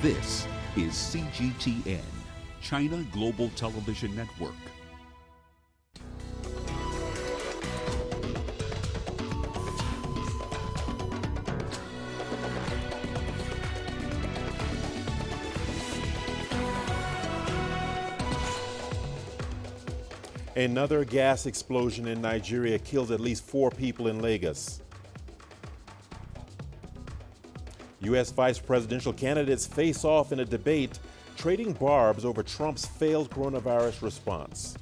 This is CGTN, China Global Television Network. Another gas explosion in Nigeria killed at least 4 people in Lagos. U.S. vice presidential candidates face off in a debate, trading barbs over Trump's failed coronavirus response.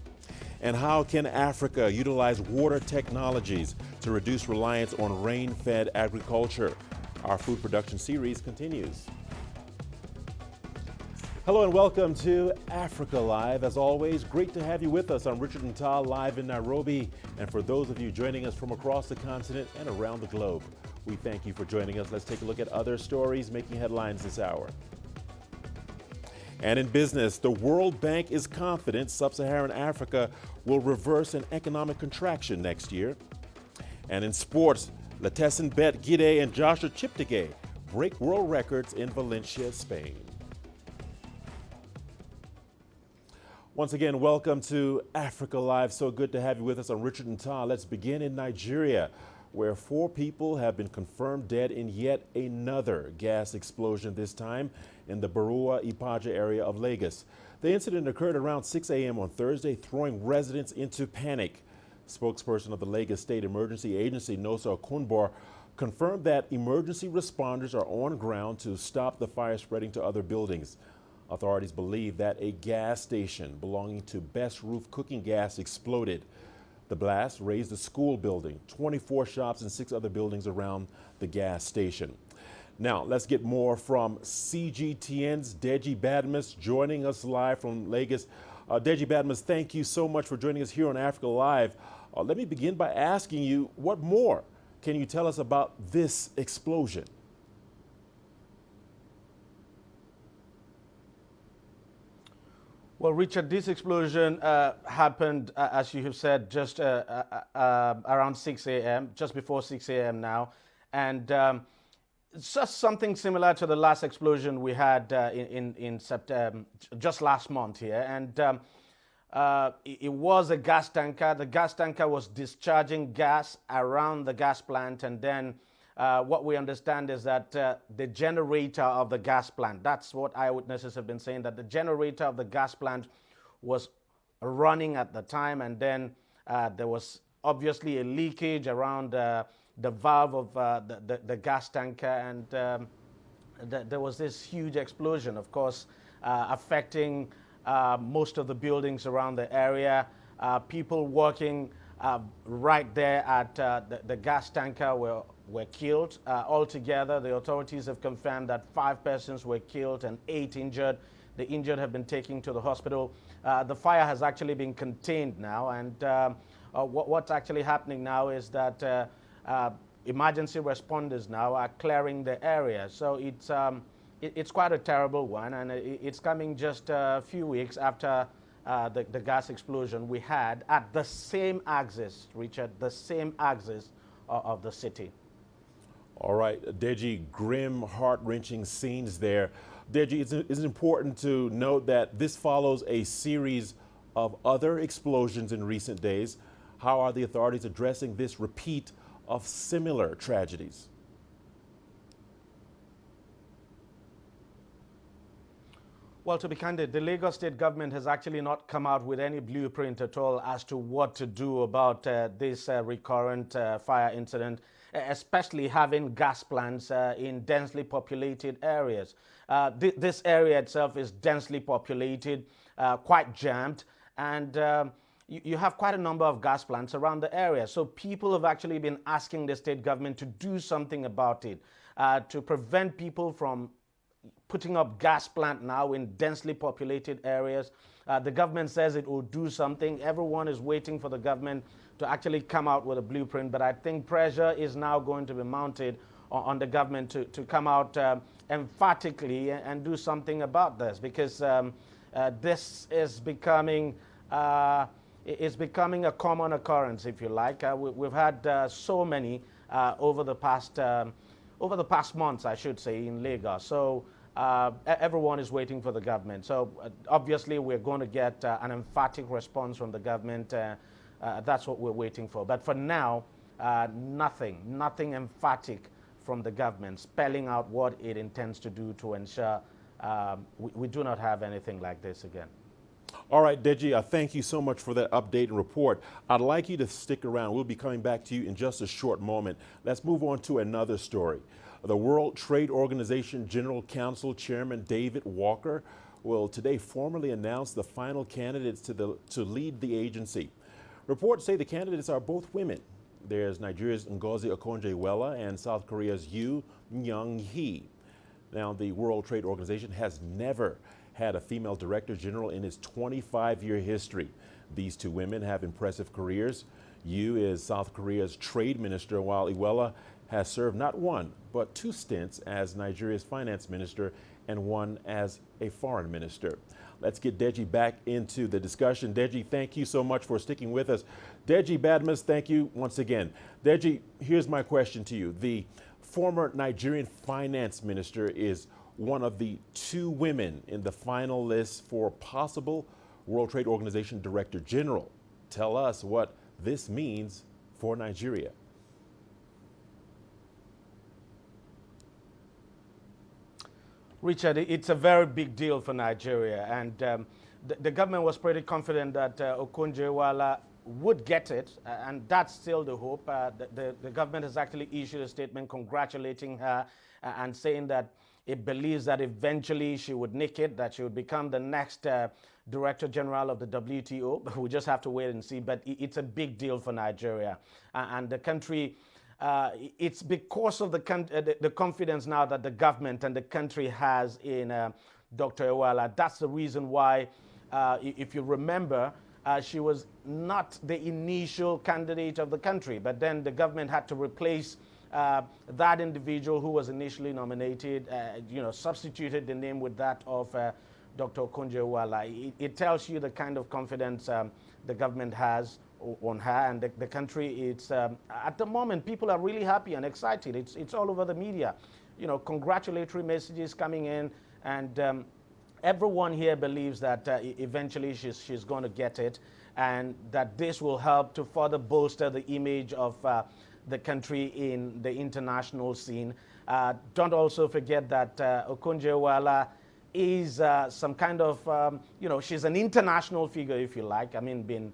And how can Africa utilize water technologies to reduce reliance on rain-fed agriculture? Our food production series continues. Hello and welcome to Africa Live. As always, great to have you with us. I'm Richard Nta, live in Nairobi. And for those of you joining us from across the continent and around the globe, we thank you for joining us. Let's take a look at other stories making headlines this hour. And in business, the World Bank is confident sub-Saharan Africa will reverse an economic contraction next year. And in sports, Letessen Bet Gide and Joshua Chiptegei break world records in Valencia, Spain. Once again, welcome to Africa Live. So good to have you with us. I'm Richard Nta. Let's begin in Nigeria, where 4 people have been confirmed dead in yet another gas explosion, this time in the Barua-Ipaja area of Lagos. The incident occurred around 6 a.m. on Thursday, throwing residents into panic. Spokesperson of the Lagos State Emergency Agency, Nosa Okunbor, confirmed that emergency responders are on ground to stop the fire spreading to other buildings. Authorities believe that a gas station belonging to Best Roof Cooking Gas exploded. The blast razed a school building, 24 shops, and 6 other buildings around the gas station. Now, let's get more from CGTN's Deji Badmus joining us live from Lagos. Deji Badmus, thank you so much for joining us here on Africa Live. Let me begin by asking you, what more can you tell us about this explosion? Well, Richard, this explosion happened, as you have said, just around 6 a.m., just before 6 a.m. now. And it's just something similar to the last explosion we had in September, just last month here. And it was a gas tanker. The gas tanker was discharging gas around the gas plant, and then what we understand is that the generator of the gas plant, that's what eyewitnesses have been saying, that the generator of the gas plant was running at the time, and then there was obviously a leakage around the valve of the gas tanker, and there was this huge explosion, of course, affecting most of the buildings around the area. People working right there at the gas tanker were killed. Altogether, the authorities have confirmed that 5 persons were killed and 8 injured. The injured have been taken to the hospital. The fire has actually been contained now, and what's actually happening now is that emergency responders now are clearing the area. So it's quite a terrible one, and it's coming just a few weeks after the gas explosion we had at the same axis, Richard, the same axis of the city. All right, Deji, grim, heart-wrenching scenes there. Deji, it's important to note that this follows a series of other explosions in recent days. How are the authorities addressing this repeat of similar tragedies? Well, to be candid, the Lagos State government has actually not come out with any blueprint at all as to what to do about this recurrent fire incident, especially having gas plants in densely populated areas. This area itself is densely populated, quite jammed, and you have quite a number of gas plants around the area. So people have actually been asking the state government to do something about it, to prevent people from putting up gas plant now in densely populated areas. The government says it will do something. Everyone is waiting for the government to actually come out with a blueprint, but I think pressure is now going to be mounted on the government to come out emphatically and do something about this, because this is becoming a common occurrence, if you like. We've had so many over the past months, I should say, in Lagos. So everyone is waiting for the government. So obviously we're going to get an emphatic response from the government. That's what we're waiting for. But for now, nothing emphatic from the government spelling out what it intends to do to ensure we do not have anything like this again. All right, Deji, thank you so much for that update and report. I'd like you to stick around. We'll be coming back to you in just a short moment. Let's move on to another story. The World Trade Organization General Counsel Chairman David Walker will today formally announce the final candidates to lead the agency. Reports say the candidates are both women. There's Nigeria's Ngozi Okonjo-Iweala and South Korea's Yoo Myung-hee. Now, the World Trade Organization has never had a female director general in its 25-year history. These two women have impressive careers. Yoo is South Korea's trade minister, while Iweala has served not one, but two stints as Nigeria's finance minister and one as a foreign minister. Let's get Deji back into the discussion. Deji, thank you so much for sticking with us. Deji Badmus, thank you once again. Deji, here's my question to you. The former Nigerian finance minister is one of the two women in the final list for possible World Trade Organization Director General. Tell us what this means for Nigeria. Richard, it's a very big deal for Nigeria, and the government was pretty confident that Okonjo-Iweala would get it, and that's still the hope. The government has actually issued a statement congratulating her and saying that it believes that eventually she would nick it, that she would become the next Director General of the WTO. We just have to wait and see, but it's a big deal for Nigeria. And the country, it's because of the confidence now that the government and the country has in Dr. Iweala. That's the reason why, if you remember, she was not the initial candidate of the country, but then the government had to replace that individual who was initially nominated, substituted the name with that of Dr. Okonjo-Iweala. It tells you the kind of confidence the government has on her, and the country. It's at the moment people are really happy and excited. It's all over the media, congratulatory messages coming in, and everyone here believes that eventually she's going to get it, and that this will help to further bolster the image of the country in the international scene. Don't also forget that Okonjo-Iweala is some kind of, she's an international figure, if you like. I mean, been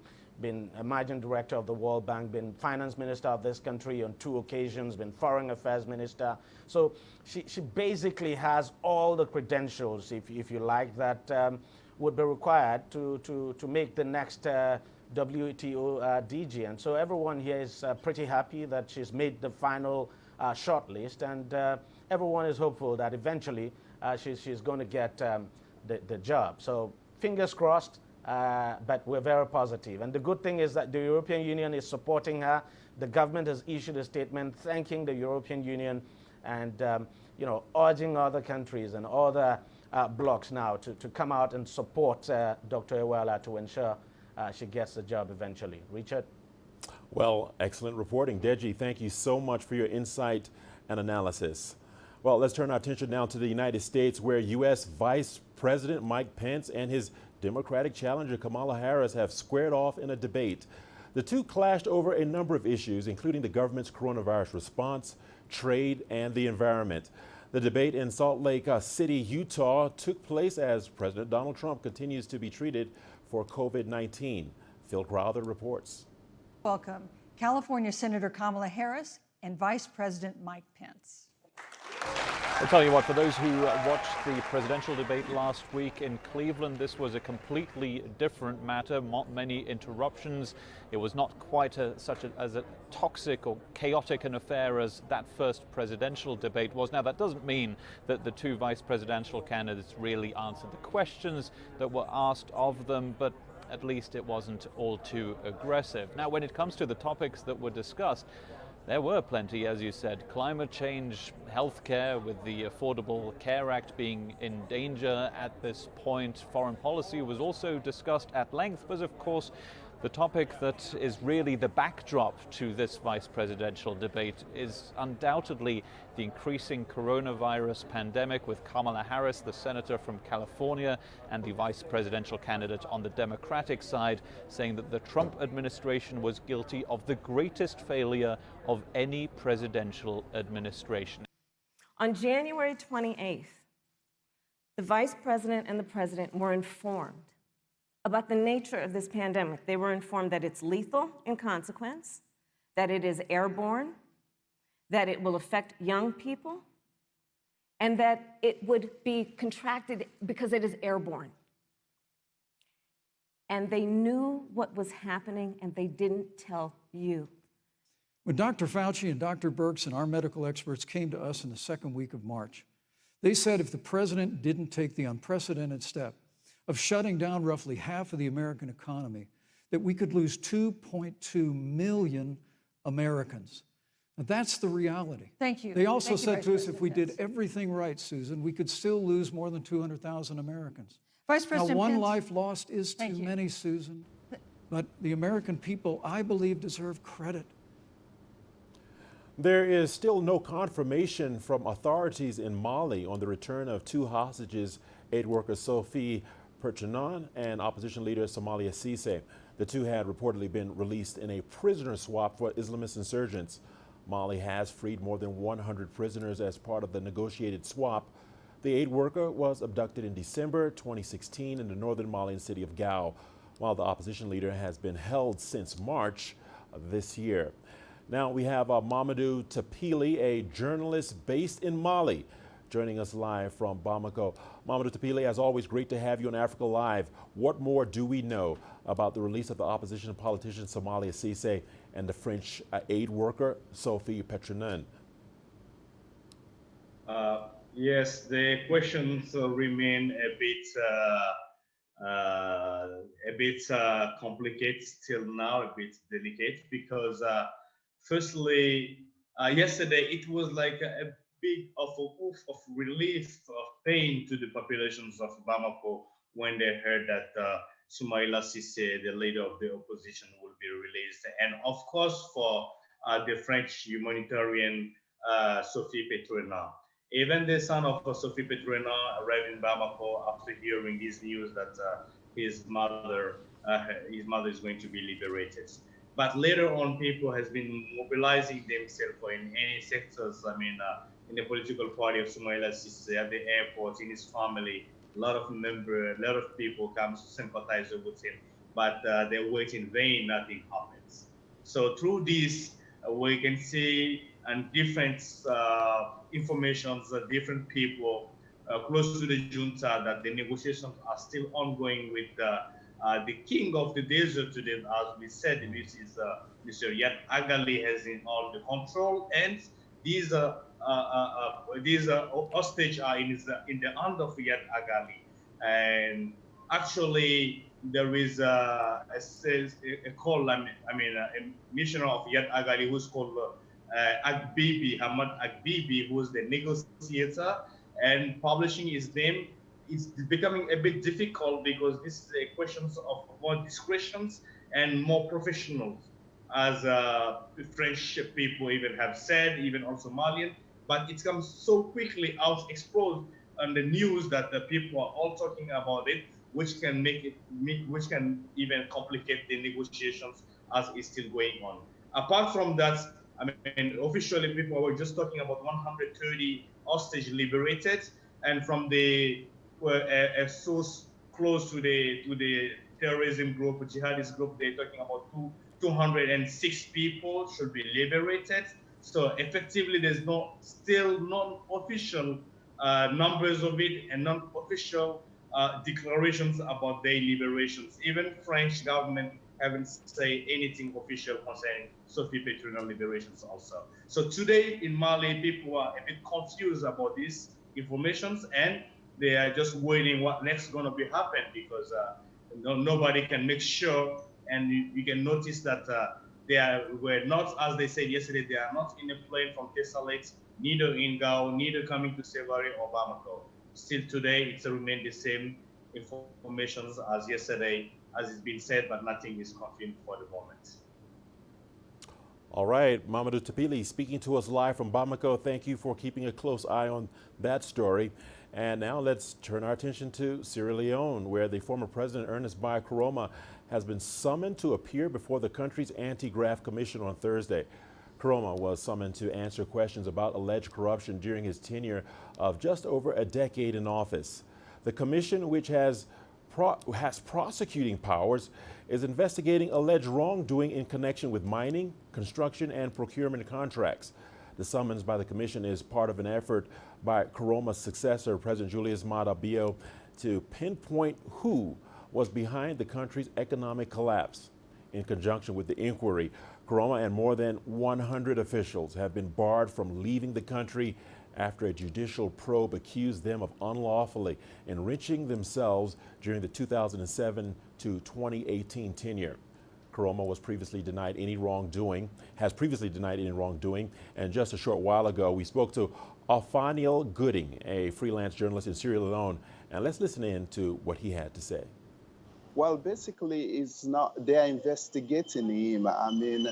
a managing director of the World Bank, been finance minister of this country on 2 occasions, been foreign affairs minister. So she basically has all the credentials, if you like, that would be required to make the next WTO DG. And so everyone here is pretty happy that she's made the final shortlist, and everyone is hopeful that eventually she's going to get the job. So fingers crossed. But we're very positive. And the good thing is that the European Union is supporting her. The government has issued a statement thanking the European Union and urging other countries and other blocs now to come out and support Dr. Iweala to ensure she gets the job eventually. Richard? Well, excellent reporting. Deji, thank you so much for your insight and analysis. Well, let's turn our attention now to the United States, where U.S. Vice President Mike Pence and his Democratic challenger Kamala Harris have squared off in a debate. The two clashed over a number of issues, including the government's coronavirus response, trade, and the environment. The debate in Salt Lake City, Utah, took place as President Donald Trump continues to be treated for COVID-19. Phil Crowther reports. Welcome, California Senator Kamala Harris and Vice President Mike Pence. I'll tell you what, for those who watched the presidential debate last week in Cleveland, this was a completely different matter, not many interruptions. It was not quite as a toxic or chaotic an affair as that first presidential debate was. Now, that doesn't mean that the two vice presidential candidates really answered the questions that were asked of them, but at least it wasn't all too aggressive. Now, when it comes to the topics that were discussed, there were plenty, as you said. Climate change, healthcare, with the Affordable Care Act being in danger at this point. Foreign policy was also discussed at length, but of course The topic that is really the backdrop to this vice presidential debate is undoubtedly the increasing coronavirus pandemic, with Kamala Harris, the senator from California and the vice presidential candidate on the Democratic side, saying that the Trump administration was guilty of the greatest failure of any presidential administration. On January 28th, the vice president and the president were informed about the nature of this pandemic. They were informed that it's lethal in consequence, that it is airborne, that it will affect young people, and that it would be contracted because it is airborne. And they knew what was happening, and they didn't tell you. When Dr. Fauci and Dr. Birx and our medical experts came to us in the second week of March, they said if the president didn't take the unprecedented step of shutting down roughly half of the American economy, that we could lose 2.2 million Americans. Now, that's the reality. Thank you. They also Thank you, said Vice to us if we President did Pence. everything right, Susan, we could still lose more than 200,000 Americans. Vice Now, President one Pence. life lost is too Thank you. many, Susan, but the American people, I believe, deserve credit. There is still no confirmation from authorities in Mali on the return of two hostages, aid worker Sophie Petronon and opposition leader Somalia Cisse. The two had reportedly been released in a prisoner swap for Islamist insurgents. Mali has freed more than 100 prisoners as part of the negotiated swap. The aid worker was abducted in December 2016 in the northern Malian city of Gao, while the opposition leader has been held since March of this year. Now we have Mamadou Tapili, a journalist based in Mali, joining us live from Bamako. Mamadou Tapili, as always, great to have you on Africa Live. What more do we know about the release of the opposition politician Somalia Cisse and the French aid worker Sophie Petronon? Yes, the questions remain a bit complicated still now, a bit delicate, because firstly, yesterday it was like a big of relief, of pain to the populations of Bamako when they heard that Soumaïla Cissé, the leader of the opposition, will be released. And of course, for the French humanitarian Sophie Petronon. Even the son of Sophie Petronon arrived in Bamako after hearing this news that his mother is going to be liberated. But later on, people has been mobilizing themselves in any sectors. I mean, in the political party of Soumaïla Cissé, at the airport, in his family, a lot of people come to sympathize with him. But they wait in vain, nothing happens. So through this, we can see and different informations, different people close to the junta, that the negotiations are still ongoing with the king of the desert today, as we said, this is Mr. Yat Agali has in all the control, and these hostage are in the hand of Yat Agali. And actually, there is a call, a missioner of Yat Agali who's called Agbibi, Hamad Agbibi, who is the negotiator, and publishing his name is becoming a bit difficult because this is a question of more discretions and more professionals, as French people even have said, even also Malian. But it comes so quickly out exposed on the news that the people are all talking about it, which can which can even complicate the negotiations as it's still going on. Apart from that, I mean, officially people were just talking about 130 hostage liberated, and from a source close to the terrorism group, jihadist group, they're talking about 206 people should be liberated. So effectively, there's still non-official numbers of it and non-official declarations about their liberations. Even French government haven't said anything official concerning Sophie Petronon liberations also. So today in Mali, people are a bit confused about these informations, and they are just waiting what next going to be happen, because nobody can make sure. And you can notice that were not, as they said yesterday, they are not in a plane from Thessaloniki, neither in Gao, neither coming to Sevare or Bamako. Still today, it's remained the same information as yesterday. as it's been said, but nothing is confirmed for the moment. All right, Mamadou Tapili speaking to us live from Bamako. Thank you for keeping a close eye on that story. And now let's turn our attention to Sierra Leone, where the former president, Ernest Bai Koroma, has been summoned to appear before the country's anti-graft commission on Thursday. Koroma was summoned to answer questions about alleged corruption during his tenure of just over a decade in office. The commission, which has prosecuting powers, is investigating alleged wrongdoing in connection with mining, construction, and procurement contracts. The summons by the commission is part of an effort by Koroma's successor, President Julius Maada Bio, to pinpoint who was behind the country's economic collapse. In conjunction with the inquiry, Koroma and more than 100 officials have been barred from leaving the country after a judicial probe accused them of unlawfully enriching themselves during the 2007 to 2018 tenure. Koroma has previously denied any wrongdoing, and just a short while ago we spoke to Othniel Gooding, a freelance journalist in Sierra Leone, and let's listen in to what he had to say. Well, basically, it's not, they're investigating him. I mean,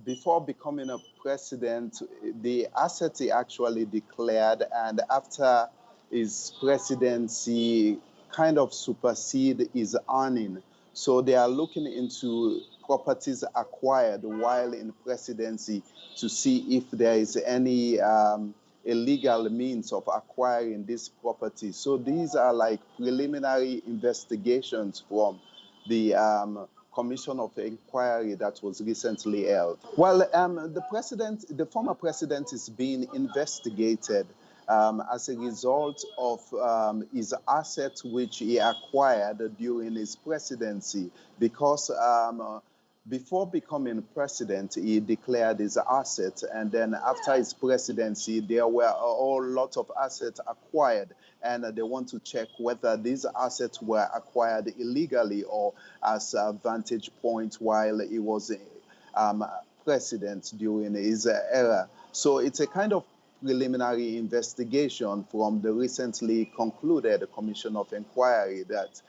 before becoming a president, the asset he actually declared, and after his presidency kind of supersede his earning. So they are looking into properties acquired while in presidency to see if there is any illegal means of acquiring this property. So these are like preliminary investigations from the Commission of Inquiry that was recently held. Well, the former president is being investigated as a result of his assets which he acquired during his presidency, because before becoming president, he declared his assets, and then after his presidency, there were a whole lot of assets acquired, and they want to check whether these assets were acquired illegally or as a vantage point while he was president during his era. So it's a kind of preliminary investigation from the recently concluded Commission of Inquiry that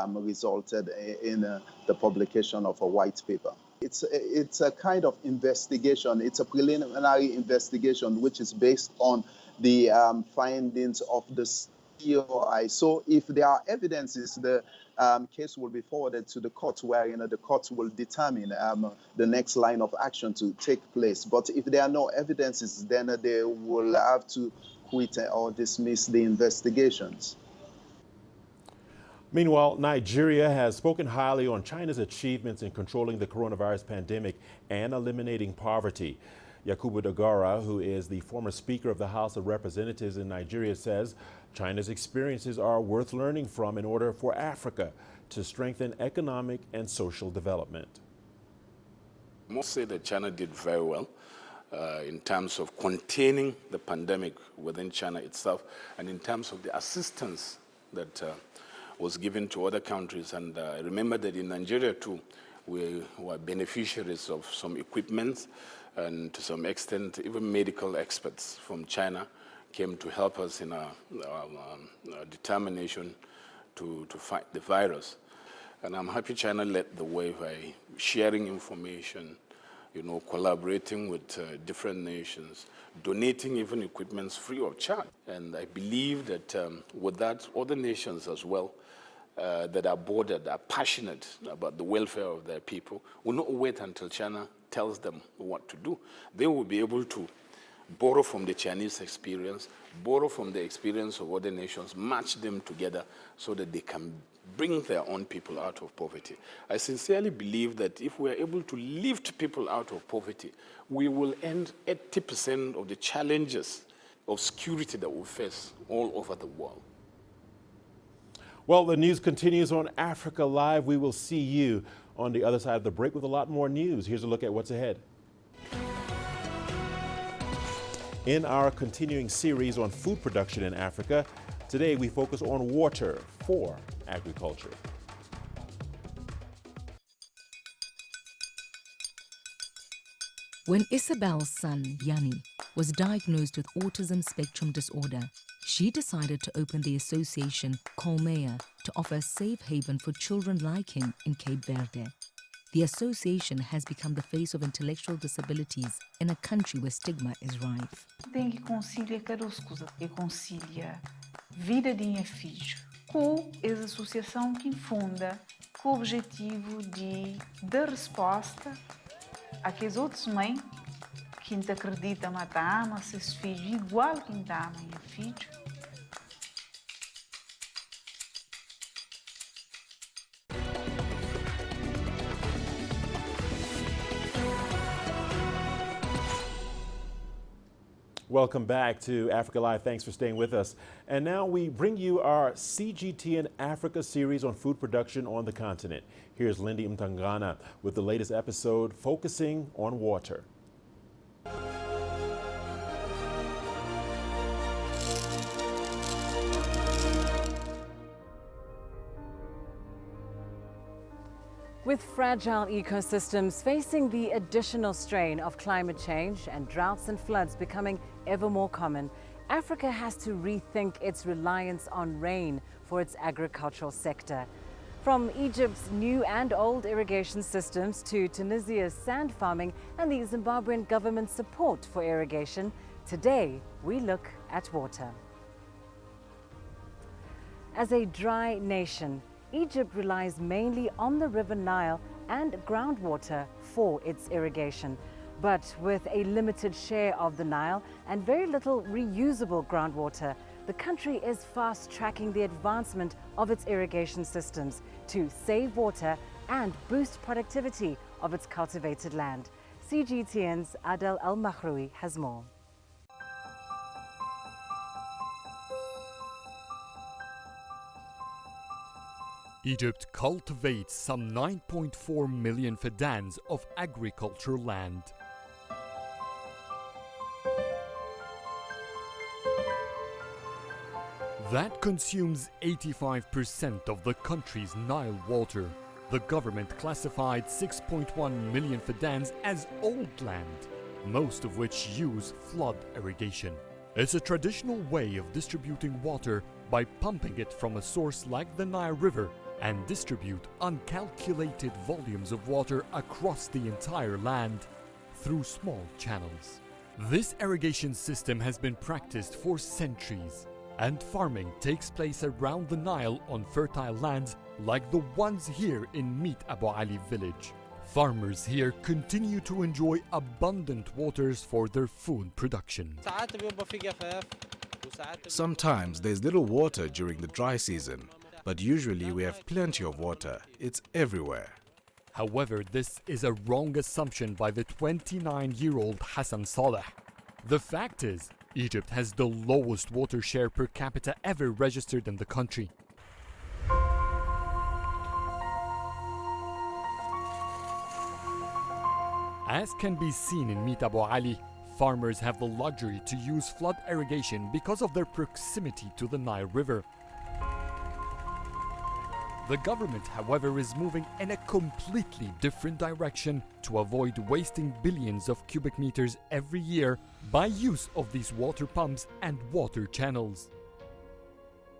resulted in the publication of a white paper. It's a kind of investigation. It's a preliminary investigation which is based on the findings of the COI. So if there are evidences, the case will be forwarded to the court, where the court will determine the next line of action to take place. But if there are no evidences, then they will have to quit or dismiss the investigations. Meanwhile, Nigeria has spoken highly on China's achievements in controlling the coronavirus pandemic and eliminating poverty. Yakubu Dogara, who is the former Speaker of the House of Representatives in Nigeria, says China's experiences are worth learning from in order for Africa to strengthen economic and social development. I must say that China did very well in terms of containing the pandemic within China itself, and in terms of the assistance that was given to other countries. And I remember that in Nigeria too, we were beneficiaries of some equipment, and to some extent, even medical experts from China came to help us in our determination to fight the virus. And I'm happy China led the way by sharing information, collaborating with different nations, donating even equipment free of charge. And I believe that with that, other nations as well that are bordered, are passionate about the welfare of their people, will not wait until China tells them what to do. They will be able to borrow from the Chinese experience, borrow from the experience of other nations, match them together so that they can bring their own people out of poverty. I sincerely believe that if we are able to lift people out of poverty, we will end 80% of the challenges of security that we face all over the world. Well, the news continues on Africa Live. We will see you on the other side of the break with a lot more news. Here's a look at what's ahead. In our continuing series on food production in Africa, today we focus on water for agriculture. When Isabel's son, Yanni, was diagnosed with autism spectrum disorder, she decided to open the association Colmea to offer a safe haven for children like him in Cape Verde. The association has become the face of intellectual disabilities in a country where stigma is rife. Tem que concilia caroscos e concilia vida de minha filha com essa associação que funda com o objetivo de dar resposta àqueles outros mães que não acreditam que ama seus filhos igual que não ama minha filha. Welcome back to Africa Live. Thanks for staying with us. And now we bring you our CGTN Africa series on food production on the continent. Here's Lindy Mtangana with the latest episode focusing on water. With fragile ecosystems facing the additional strain of climate change and droughts and floods becoming ever more common, Africa has to rethink its reliance on rain for its agricultural sector. From Egypt's new and old irrigation systems to Tunisia's sand farming and the Zimbabwean government's support for irrigation, today we look at water. As a dry nation, Egypt relies mainly on the River Nile and groundwater for its irrigation. But with a limited share of the Nile and very little reusable groundwater, the country is fast-tracking the advancement of its irrigation systems to save water and boost productivity of its cultivated land. CGTN's Adel El-Mahroui has more. Egypt cultivates some 9.4 million fadans of agricultural land. That consumes 85% of the country's Nile water. The government classified 6.1 million fadans as old land, most of which use flood irrigation. It's a traditional way of distributing water by pumping it from a source like the Nile River and distribute uncalculated volumes of water across the entire land through small channels. This irrigation system has been practiced for centuries, and farming takes place around the Nile on fertile lands like the ones here in Meet Abu Ali village. Farmers here continue to enjoy abundant waters for their food production. Sometimes there's little water during the dry season, but usually we have plenty of water. It's everywhere. However, this is a wrong assumption by the 29-year-old Hassan Saleh. The fact is, Egypt has the lowest water share per capita ever registered in the country. As can be seen in Meet Abu Ali, farmers have the luxury to use flood irrigation because of their proximity to the Nile River. The government, however, is moving in a completely different direction to avoid wasting billions of cubic meters every year by use of these water pumps and water channels.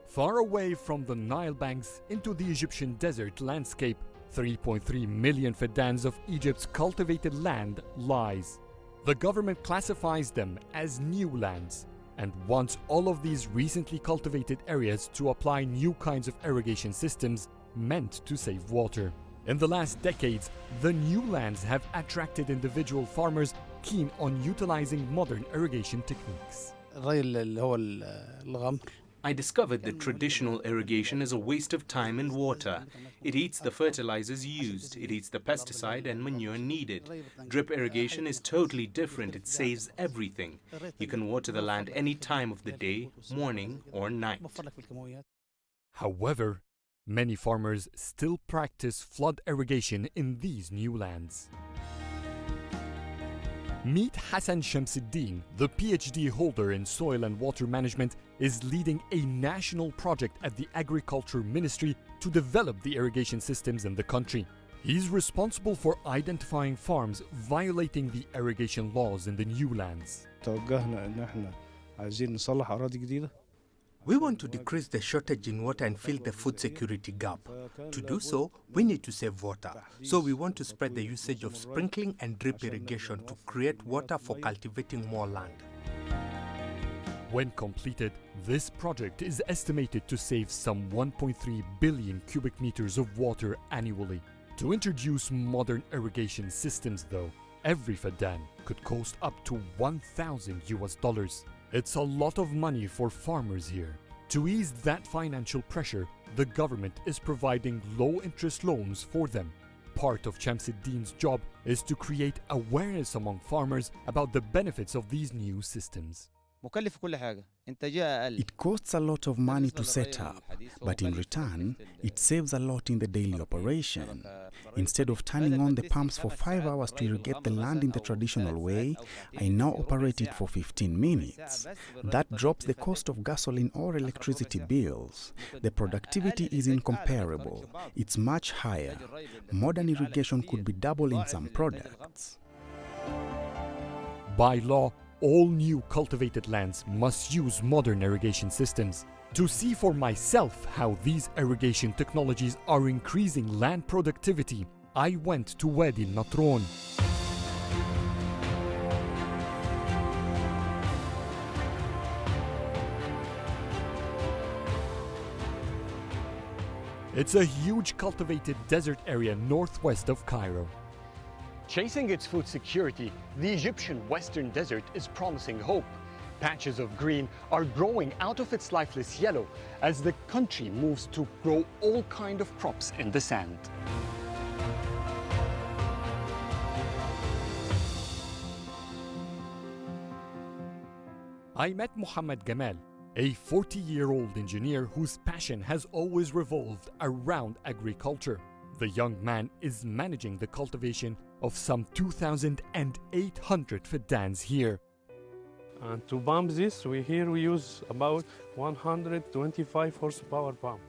Far away from the Nile banks into the Egyptian desert landscape, 3.3 million fadans of Egypt's cultivated land lies. The government classifies them as new lands and wants all of these recently cultivated areas to apply new kinds of irrigation systems meant to save water. In the last decades, the new lands have attracted individual farmers keen on utilizing modern irrigation techniques. I discovered that traditional irrigation is a waste of time and water. It eats the fertilizers used, it eats the pesticide and manure needed. Drip irrigation is totally different. It saves everything. You can water the land any time of the day, morning or night. However, many farmers still practice flood irrigation in these new lands. Meet Hassan Shamsuddin, the PhD holder in soil and water management, is leading a national project at the Agriculture Ministry to develop the irrigation systems in the country. He's responsible for identifying farms violating the irrigation laws in the new lands. We want to decrease the shortage in water and fill the food security gap. To do so, we need to save water. So we want to spread the usage of sprinkling and drip irrigation to create water for cultivating more land. When completed, this project is estimated to save some 1.3 billion cubic meters of water annually. To introduce modern irrigation systems, though, every fadan could cost up to $1,000. It's a lot of money for farmers here. To ease that financial pressure, the government is providing low-interest loans for them. Part of Shamsuddin's job is to create awareness among farmers about the benefits of these new systems. It costs a lot of money to set up, but in return, it saves a lot in the daily operation. Instead of turning on the pumps for 5 hours to irrigate the land in the traditional way, I now operate it for 15 minutes. That drops the cost of gasoline or electricity bills. The productivity is incomparable. It's much higher. Modern irrigation could be double in some products. By law, all new cultivated lands must use modern irrigation systems. To see for myself how these irrigation technologies are increasing land productivity, I went to Wadi Natron. It's a huge cultivated desert area northwest of Cairo. Chasing its food security, the Egyptian Western Desert is promising hope. Patches of green are growing out of its lifeless yellow as the country moves to grow all kinds of crops in the sand. I met Muhammad Gamal, a 40-year-old engineer whose passion has always revolved around agriculture. The young man is managing the cultivation of some 2,800 fadans here. And to pump this, we use about 125 horsepower pump.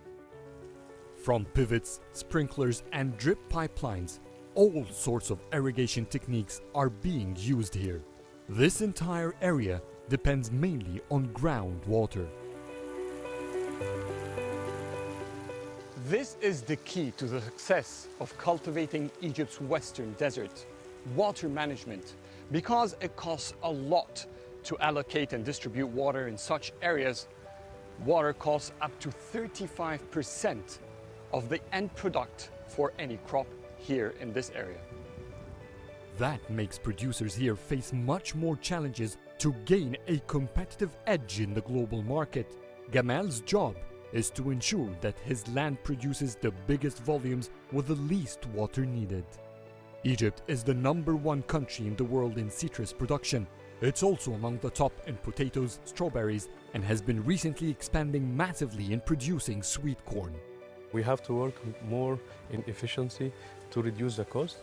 From pivots, sprinklers and drip pipelines, all sorts of irrigation techniques are being used here. This entire area depends mainly on groundwater. This is the key to the success of cultivating Egypt's Western Desert, water management. Because it costs a lot to allocate and distribute water in such areas, water costs up to 35% of the end product for any crop here in this area. That makes producers here face much more challenges to gain a competitive edge in the global market. Gamal's job is to ensure that his land produces the biggest volumes with the least water needed. Egypt is the #1 country in the world in citrus production. It's also among the top in potatoes, strawberries, and has been recently expanding massively in producing sweet corn. We have to work more in efficiency to reduce the cost,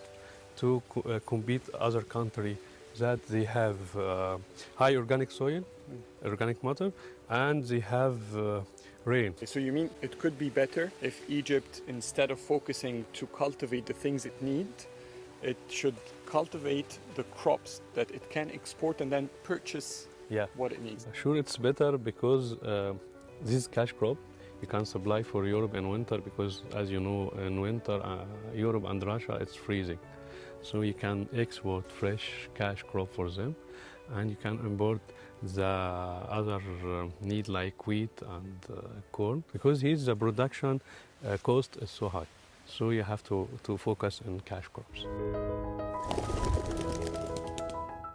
to compete other countries that they have high organic soil, organic matter, and they have rain. So you mean it could be better if Egypt, instead of focusing to cultivate the things it needs, it should cultivate the crops that it can export and then purchase what it needs? Sure, it's better because this is cash crop. You can supply for Europe in winter because, as you know, in winter, Europe and Russia, it's freezing. So you can export fresh cash crop for them, and you can import the other need like wheat and corn, because here the production cost is so high. So you have to focus on cash crops.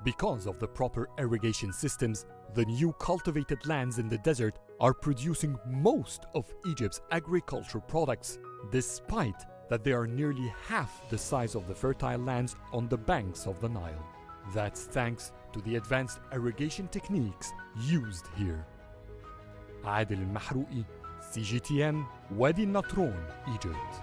Because of the proper irrigation systems, the new cultivated lands in the desert are producing most of Egypt's agricultural products, despite that they are nearly half the size of the fertile lands on the banks of the Nile. That's thanks to the advanced irrigation techniques used here. Adil Mahrou'i, CGTN, Wadi Natron, Egypt.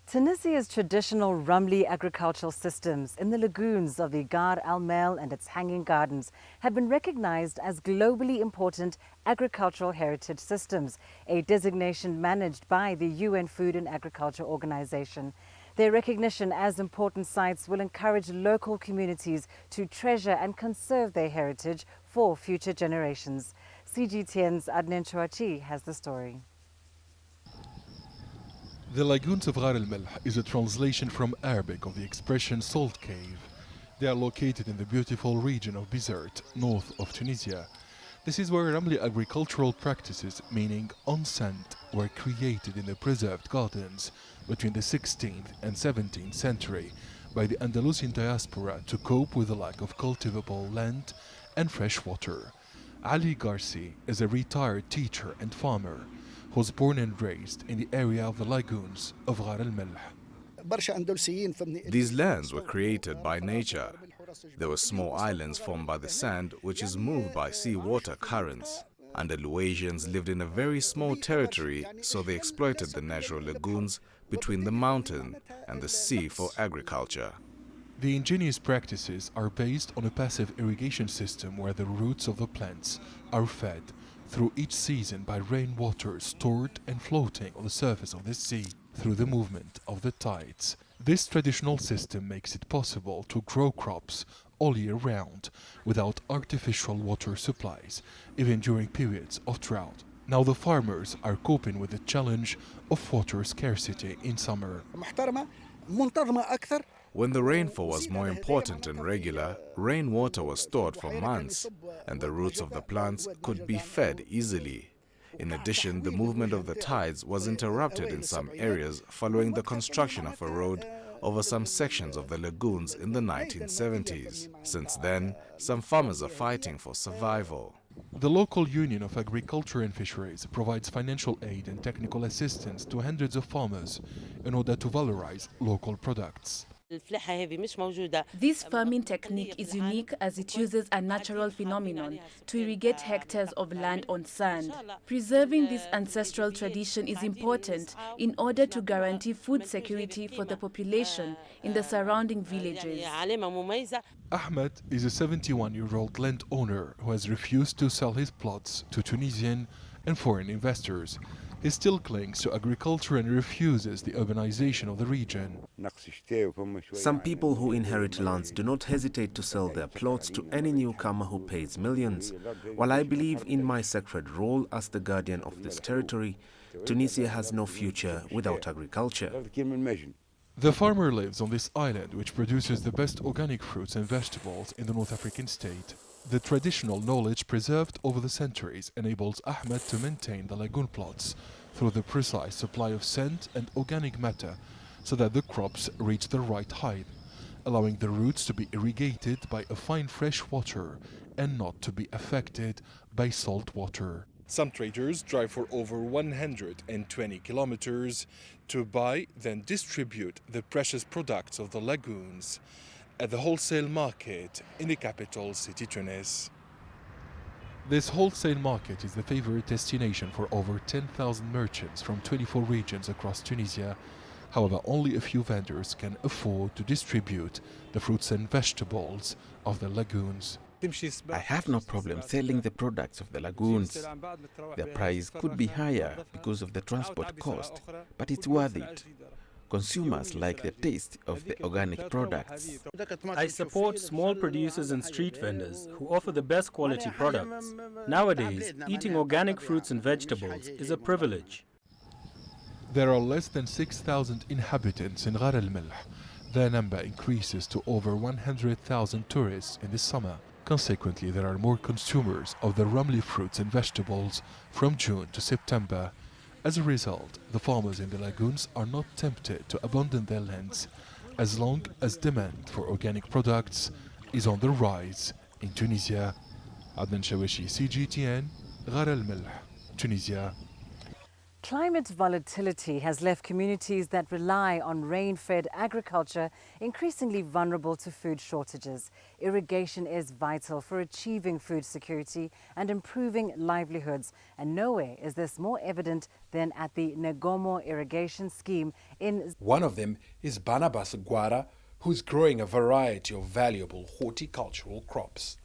Tunisia's traditional Rumli agricultural systems in the lagoons of the Rarelmel and its hanging gardens have been recognized as globally important agricultural heritage systems, a designation managed by the UN Food and Agriculture Organization. Their recognition as important sites will encourage local communities to treasure and conserve their heritage for future generations. CGTN's Nta has the story. The Lagoons of Rarelmel is a translation from Arabic of the expression salt cave. They are located in the beautiful region of Bizerte, north of Tunisia. This is where Ramli agricultural practices, meaning on sand, were created in the preserved gardens between the 16th and 17th century by the Andalusian diaspora to cope with the lack of cultivable land and fresh water. Ali Garci is a retired teacher and farmer who was born and raised in the area of the Lagoons of Rarelmel. These lands were created by nature. There were small islands formed by the sand, which is moved by seawater currents. Andalusians lived in a very small territory, so they exploited the natural lagoons between the mountain and the sea for agriculture. The ingenious practices are based on a passive irrigation system where the roots of the plants are fed through each season by rainwater stored and floating on the surface of the sea through the movement of the tides. This traditional system makes it possible to grow crops all year round without artificial water supplies, even during periods of drought. Now the farmers are coping with the challenge of water scarcity in summer. When the rainfall was more important and regular, rainwater was stored for months, and the roots of the plants could be fed easily. In addition, the movement of the tides was interrupted in some areas following the construction of a road over some sections of the lagoons in the 1970s. Since then, some farmers are fighting for survival. The local Union of Agriculture and Fisheries provides financial aid and technical assistance to hundreds of farmers in order to valorize local products. This farming technique is unique as it uses a natural phenomenon to irrigate hectares of land on sand. Preserving this ancestral tradition is important in order to guarantee food security for the population in the surrounding villages. Ahmed is a 71-year-old landowner who has refused to sell his plots to Tunisian and foreign investors. He still clings to agriculture and refuses the urbanization of the region. Some people who inherit lands do not hesitate to sell their plots to any newcomer who pays millions. While I believe in my sacred role as the guardian of this territory, Tunisia has no future without agriculture. The farmer lives on this island, which produces the best organic fruits and vegetables in the North African state. The traditional knowledge preserved over the centuries enables Ahmed to maintain the lagoon plots through the precise supply of sand and organic matter so that the crops reach the right height, allowing the roots to be irrigated by a fine fresh water and not to be affected by salt water. Some traders drive for over 120 kilometers to buy, then distribute the precious products of the lagoons at the wholesale market in the capital city Tunis. This wholesale market is the favorite destination for over 10,000 merchants from 24 regions across Tunisia. However, only a few vendors can afford to distribute the fruits and vegetables of the lagoons. I have no problem selling the products of the lagoons. Their price could be higher because of the transport cost, but it's worth it. Consumers like the taste of the organic products. I support small producers and street vendors who offer the best quality products. Nowadays, eating organic fruits and vegetables is a privilege. There are less than 6,000 inhabitants in Rarelmel. Their number increases to over 100,000 tourists in the summer. Consequently, there are more consumers of the Ramli fruits and vegetables from June to September. As a result, the farmers in the lagoons are not tempted to abandon their lands as long as demand for organic products is on the rise in Tunisia. Adnan Shawishi, CGTN, Rarelmel, Tunisia. Climate volatility has left communities that rely on rain-fed agriculture increasingly vulnerable to food shortages. Irrigation is vital for achieving food security and improving livelihoods, and nowhere is this more evident than at the Negomo irrigation scheme in... One of them is Barnabas Guara, who's growing a variety of valuable horticultural crops.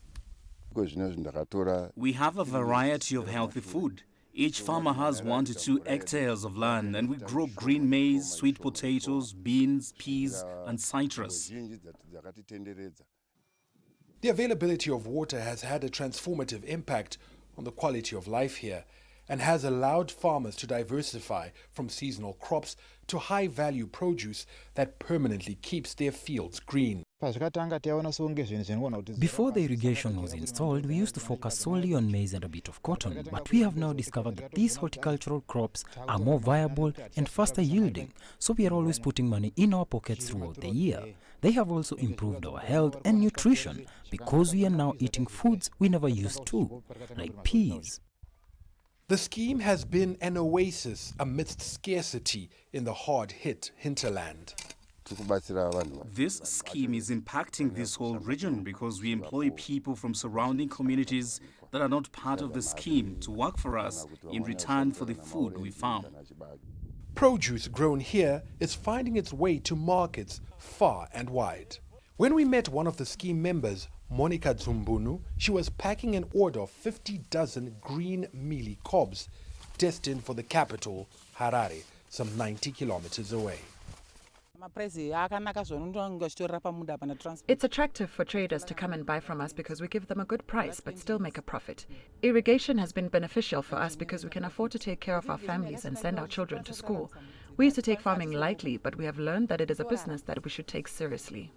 We have a variety of healthy food. Each farmer has 1 to 2 hectares of land, and we grow green maize, sweet potatoes, beans, peas, and citrus. The availability of water has had a transformative impact on the quality of life here and has allowed farmers to diversify from seasonal crops to high-value produce that permanently keeps their fields green. Before the irrigation was installed, we used to focus solely on maize and a bit of cotton, but we have now discovered that these horticultural crops are more viable and faster yielding, so we are always putting money in our pockets throughout the year. They have also improved our health and nutrition because we are now eating foods we never used to, like peas. The scheme has been an oasis amidst scarcity in the hard-hit hinterland. This scheme is impacting this whole region because we employ people from surrounding communities that are not part of the scheme to work for us in return for the food we farm. Produce grown here is finding its way to markets far and wide. When we met one of the scheme members, Monica Zumbunu, she was packing an order of 50 dozen green mealie cobs destined for the capital, Harare, some 90 kilometers away. It's attractive for traders to come and buy from us because we give them a good price but still make a profit. Irrigation has been beneficial for us because we can afford to take care of our families and send our children to school. We used to take farming lightly, but we have learned that it is a business that we should take seriously.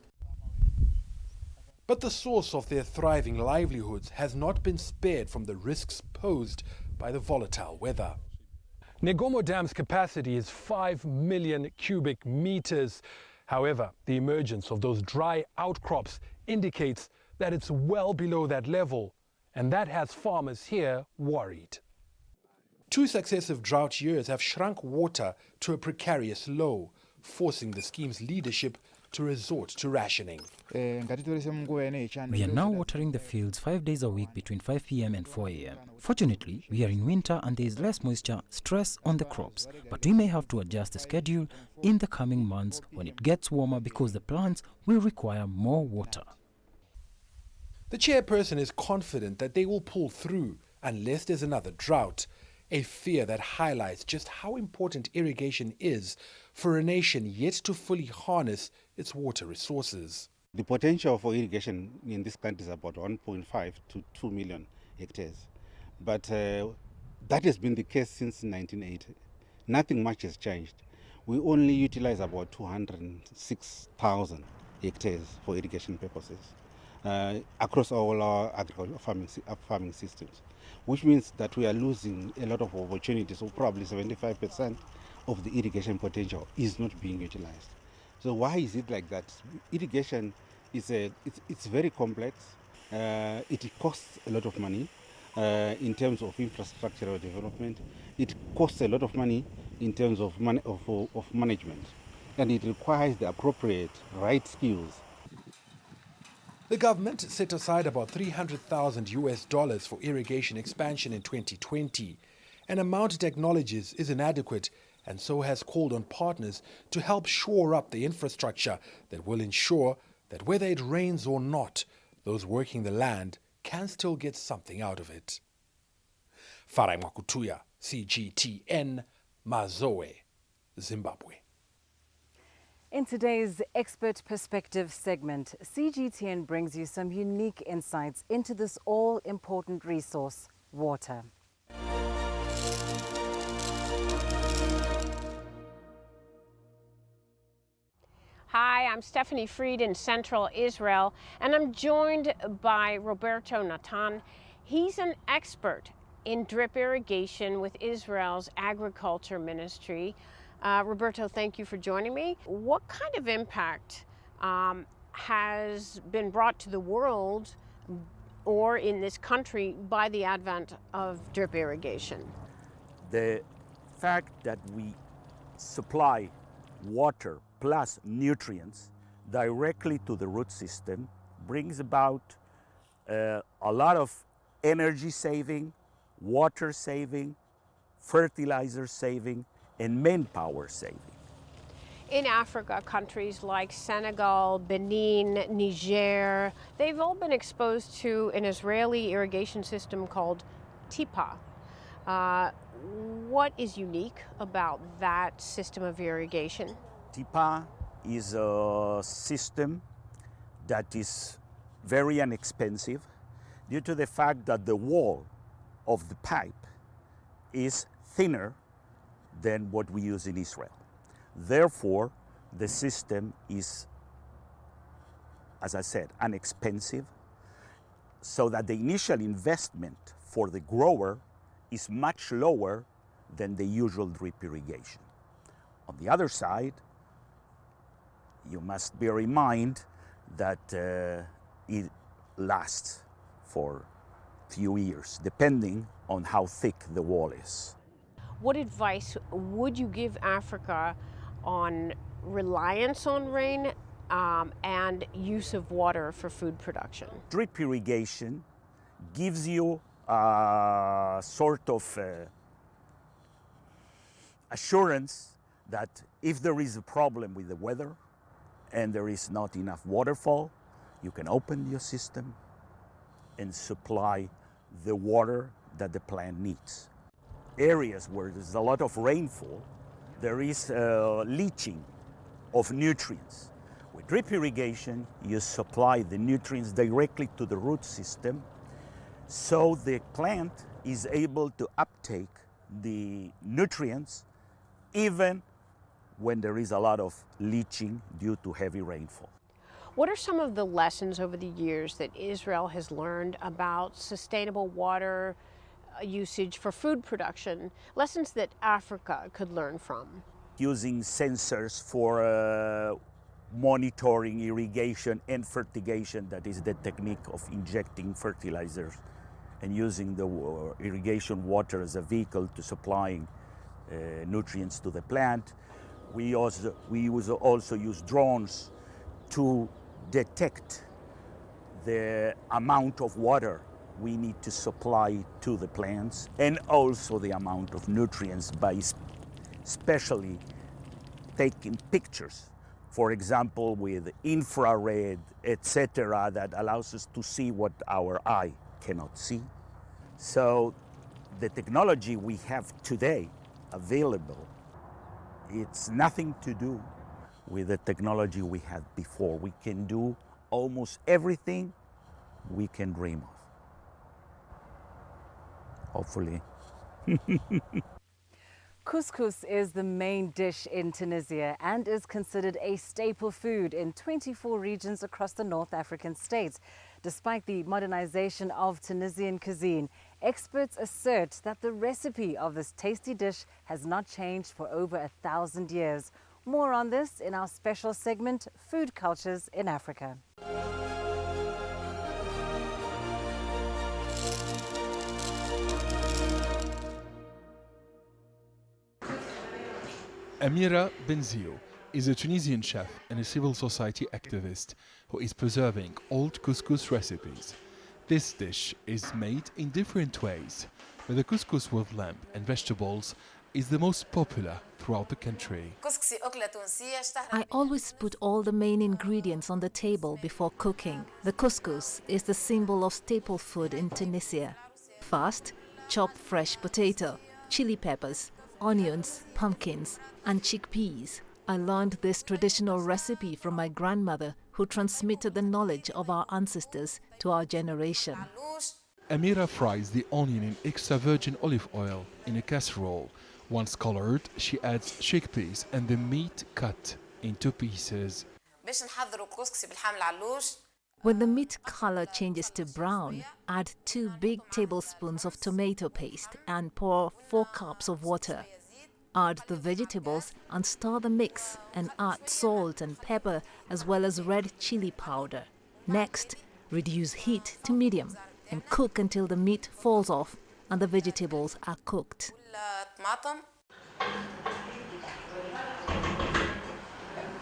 But the source of their thriving livelihoods has not been spared from the risks posed by the volatile weather. Negomo Dam's capacity is 5 million cubic meters. However, the emergence of those dry outcrops indicates that it's well below that level, and that has farmers here worried. 2 successive drought years have shrunk water to a precarious low, forcing the scheme's leadership to resort to rationing. We are now watering the fields 5 days a week between 5 p.m. and 4 a.m. Fortunately, we are in winter and there is less moisture stress on the crops, but we may have to adjust the schedule in the coming months when it gets warmer because the plants will require more water. The chairperson is confident that they will pull through unless there's another drought, a fear that highlights just how important irrigation is for a nation yet to fully harness its water resources. The potential for irrigation in this country is about 1.5 to 2 million hectares. But that has been the case since 1980. Nothing much has changed. We only utilize about 206,000 hectares for irrigation purposes across all our agricultural farming systems, which means that we are losing a lot of opportunities, so probably 75% of the irrigation potential is not being utilized. So why is it like that? Irrigation is it's very complex. It costs a lot of money in terms of infrastructural development. It costs a lot of money in terms of management, and it requires the appropriate right skills. The government set aside about $300,000 for irrigation expansion in 2020, an amount it acknowledges is inadequate, and so has called on partners to help shore up the infrastructure that will ensure that whether it rains or not, those working the land can still get something out of it. Farai Mwakutuya, CGTN, Mazoe, Zimbabwe. In today's Expert Perspective segment, CGTN brings you some unique insights into this all-important resource, water. Hi, I'm Stephanie Fried in Central Israel, and I'm joined by Roberto Nta. He's an expert in drip irrigation with Israel's Agriculture Ministry. Roberto, thank you for joining me. What kind of impact has been brought to the world or in this country by the advent of drip irrigation? The fact that we supply water plus nutrients directly to the root system brings about a lot of energy saving, water saving, fertilizer saving, and manpower saving. In Africa, countries like Senegal, Benin, Niger, they've all been exposed to an Israeli irrigation system called TIPA. What is unique about that system of irrigation? TIPA is a system that is very inexpensive due to the fact that the wall of the pipe is thinner than what we use in Israel. Therefore, the system is, as I said, inexpensive, so that the initial investment for the grower is much lower than the usual drip irrigation. On the other side, you must bear in mind that it lasts for few years, depending on how thick the wall is. What advice would you give Africa on reliance on rain and use of water for food production? Drip irrigation gives you a sort of assurance that if there is a problem with the weather and there is not enough waterfall, you can open your system and supply the water that the plant needs. Areas where there's a lot of rainfall, there is leaching of nutrients. With drip irrigation, you supply the nutrients directly to the root system, so the plant is able to uptake the nutrients even when there is a lot of leaching due to heavy rainfall. What are some of the lessons over the years that Israel has learned about sustainable water usage for food production, lessons that Africa could learn from? Using sensors for monitoring irrigation and fertigation, that is the technique of injecting fertilizers and using the irrigation water as a vehicle to supplying nutrients to the plant. We also use drones to detect the amount of water we need to supply to the plants, and also the amount of nutrients by especially taking pictures, for example with infrared, etc., that allows us to see what our eye cannot see. So the technology we have today available, it's nothing to do with the technology we had before. We can do almost everything we can dream of. Hopefully. Couscous is the main dish in Tunisia and is considered a staple food in 24 regions across the North African states. Despite the modernization of Tunisian cuisine, experts assert that the recipe of this tasty dish has not changed for over 1,000 years. More on this in our special segment, Food Cultures in Africa. Amira Benzio is a Tunisian chef and a civil society activist who is preserving old couscous recipes. This dish is made in different ways, but the couscous with lamb and vegetables is the most popular throughout the country. I always put all the main ingredients on the table before cooking. The couscous is the symbol of staple food in Tunisia. First, chop fresh potato, chili peppers, onions, pumpkins, and chickpeas. I learned this traditional recipe from my grandmother, who transmitted the knowledge of our ancestors to our generation. Amira fries the onion in extra virgin olive oil in a casserole. Once colored, she adds chickpeas and the meat cut into pieces. When the meat color changes to brown, add 2 big tablespoons of tomato paste and pour 4 cups of water. Add the vegetables and stir the mix, and add salt and pepper as well as red chili powder. Next, reduce heat to medium and cook until the meat falls off and the vegetables are cooked.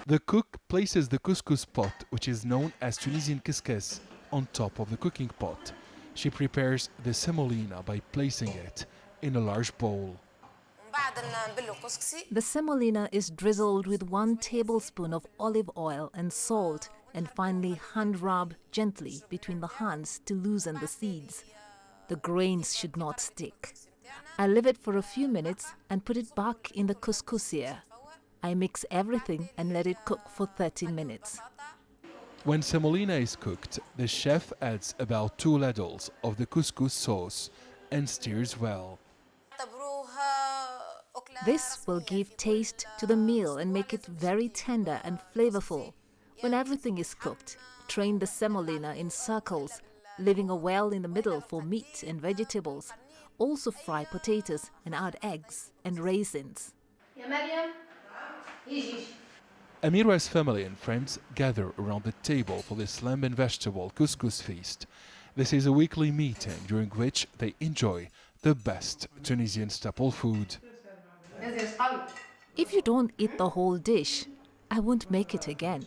The cook places the couscous pot, which is known as Tunisian kiskes, on top of the cooking pot. She prepares the semolina by placing it in a large bowl. The semolina is drizzled with 1 tablespoon of olive oil and salt, and finally hand-rub gently between the hands to loosen the seeds. The grains should not stick. I leave it for a few minutes and put it back in the couscousier. I mix everything and let it cook for 30 minutes. When semolina is cooked, the chef adds about 2 ladles of the couscous sauce and steers well. This will give taste to the meal and make it very tender and flavorful. When everything is cooked, train the semolina in circles, leaving a well in the middle for meat and vegetables. Also fry potatoes and add eggs and raisins. Amira's family and friends gather around the table for this lamb and vegetable couscous feast. This is a weekly meeting during which they enjoy the best Tunisian staple food. If you don't eat the whole dish, I won't make it again.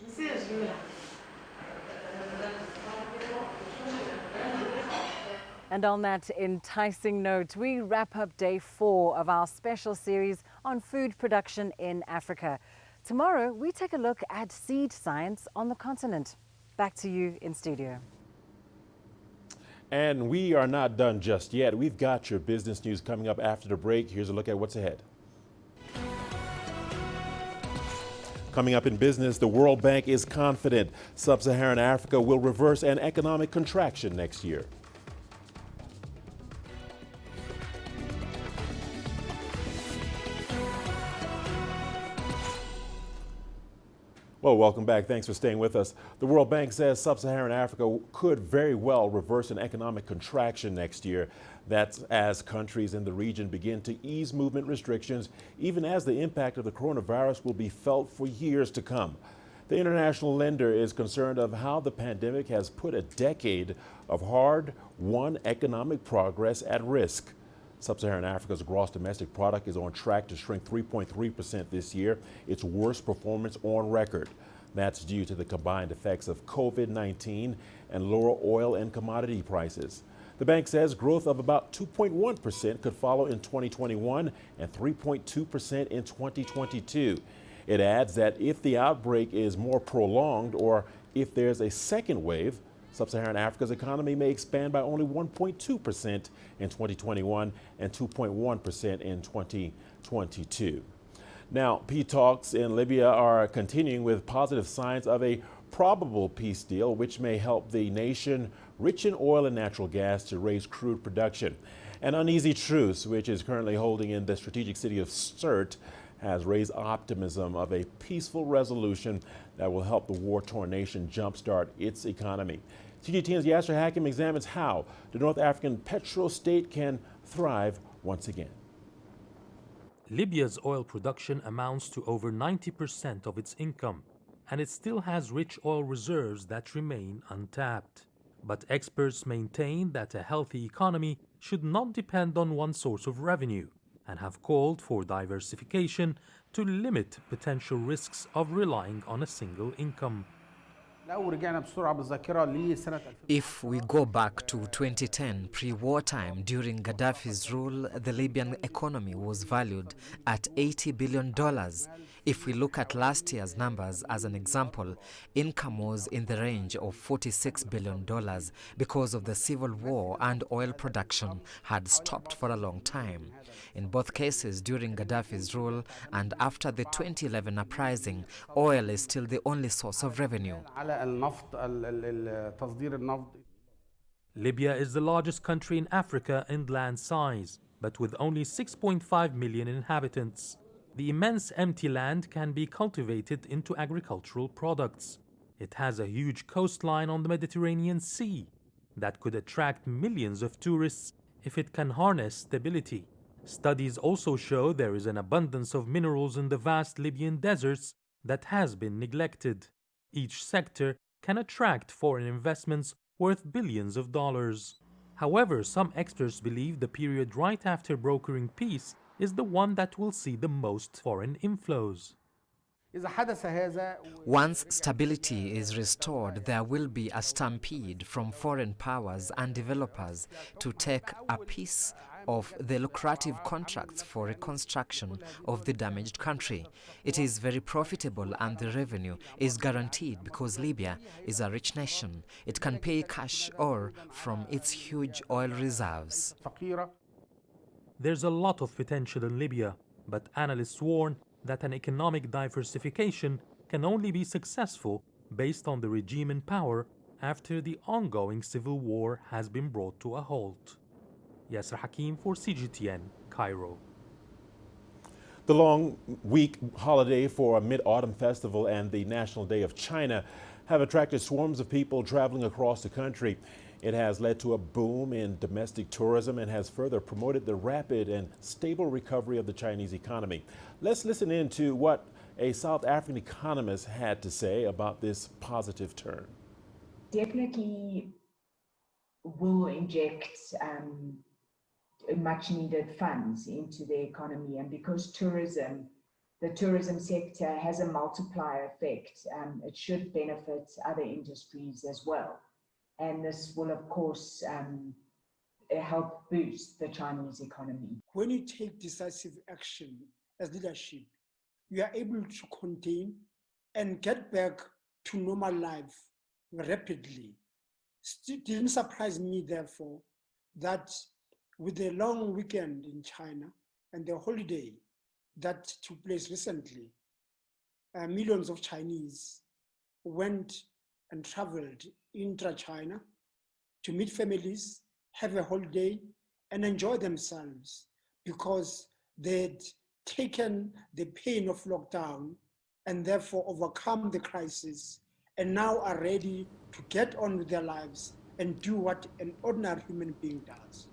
And on that enticing note, we wrap up day 4 of our special series on food production in Africa. Tomorrow, we take a look at seed science on the continent. Back to you in studio. And we are not done just yet. We've got your business news coming up after the break. Here's a look at what's ahead. Coming up in business, the World Bank is confident Sub-Saharan Africa will reverse an economic contraction next year. Well, welcome back. Thanks for staying with us. The World Bank says Sub-Saharan Africa could very well reverse an economic contraction next year. That's as countries in the region begin to ease movement restrictions, even as the impact of the coronavirus will be felt for years to come. The international lender is concerned of how the pandemic has put a decade of hard-won economic progress at risk. Sub-Saharan Africa's gross domestic product is on track to shrink 3.3% this year, its worst performance on record. That's due to the combined effects of COVID-19 and lower oil and commodity prices. The bank says growth of about 2.1% could follow in 2021 and 3.2% in 2022. It adds that if the outbreak is more prolonged or if there's a second wave, Sub-Saharan Africa's economy may expand by only 1.2% in 2021 and 2.1% in 2022. Now, peace talks in Libya are continuing with positive signs of a probable peace deal, which may help the nation rich in oil and natural gas to raise crude production. An uneasy truce, which is currently holding in the strategic city of Sirte, has raised optimism of a peaceful resolution that will help the war-torn nation jumpstart its economy. CGTN's Yasser Hakim examines how the North African petro-state can thrive once again. Libya's oil production amounts to over 90% of its income, and it still has rich oil reserves that remain untapped. But experts maintain that a healthy economy should not depend on one source of revenue, and have called for diversification to limit potential risks of relying on a single income. If we go back to 2010, pre-war time, during Gaddafi's rule, the Libyan economy was valued at $80 billion. If we look at last year's numbers as an example, income was in the range of $46 billion because of the civil war, and oil production had stopped for a long time. In both cases, during Gaddafi's rule and after the 2011 uprising, oil is still the only source of revenue. Libya is the largest country in Africa in land size, but with only 6.5 million inhabitants. The immense empty land can be cultivated into agricultural products. It has a huge coastline on the Mediterranean Sea that could attract millions of tourists if it can harness stability. Studies also show there is an abundance of minerals in the vast Libyan deserts that has been neglected. Each sector can attract foreign investments worth billions of dollars. However, some experts believe the period right after brokering peace is the one that will see the most foreign inflows. Once stability is restored, there will be a stampede from foreign powers and developers to take a piece of the lucrative contracts for reconstruction of the damaged country. It is very profitable and the revenue is guaranteed because Libya is a rich nation. It can pay cash or from its huge oil reserves. There's a lot of potential in Libya, but analysts warn that an economic diversification can only be successful based on the regime in power after the ongoing civil war has been brought to a halt. Yasser Hakim for CGTN, Cairo. The long week holiday for a Mid-Autumn Festival and the National Day of China have attracted swarms of people traveling across the country. It has led to a boom in domestic tourism and has further promoted the rapid and stable recovery of the Chinese economy. Let's listen in to what a South African economist had to say about this positive turn. Definitely will inject much needed funds into the economy, and because the tourism sector has a multiplier effect, it should benefit other industries as well. And this will, of course, help boost the Chinese economy. When you take decisive action as leadership, you are able to contain and get back to normal life rapidly. It didn't surprise me, therefore, that with the long weekend in China and the holiday that took place recently, millions of Chinese went and traveled intra-China to meet families, have a holiday, and enjoy themselves because they'd taken the pain of lockdown and therefore overcome the crisis and now are ready to get on with their lives and do what an ordinary human being does.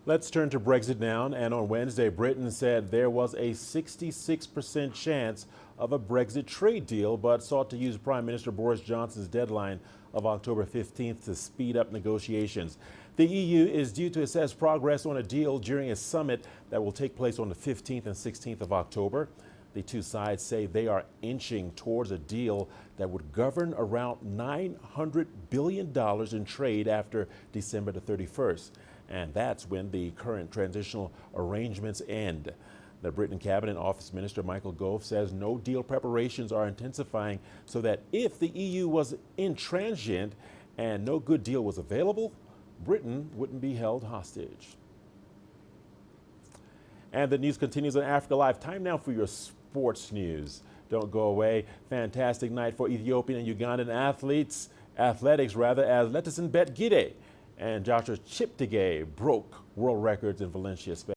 Let's turn to Brexit now. And on Wednesday, Britain said there was a 66% chance of a Brexit trade deal, but sought to use Prime Minister Boris Johnson's deadline of October 15th to speed up negotiations. The EU is due to assess progress on a deal during a summit that will take place on the 15th and 16th of October. The two sides say they are inching towards a deal that would govern around $900 billion in trade after December the 31st. And that's when the current transitional arrangements end. The Britain Cabinet Office Minister Michael Gove says no deal preparations are intensifying so that if the EU was intransient and no good deal was available, Britain wouldn't be held hostage. And the news continues on Africa Live. Time now for your sports news. Don't go away. Fantastic night for Ethiopian and Ugandan athletics, as Letison Bet Gide and Joshua Cheptegei broke world records in Valencia, Spain.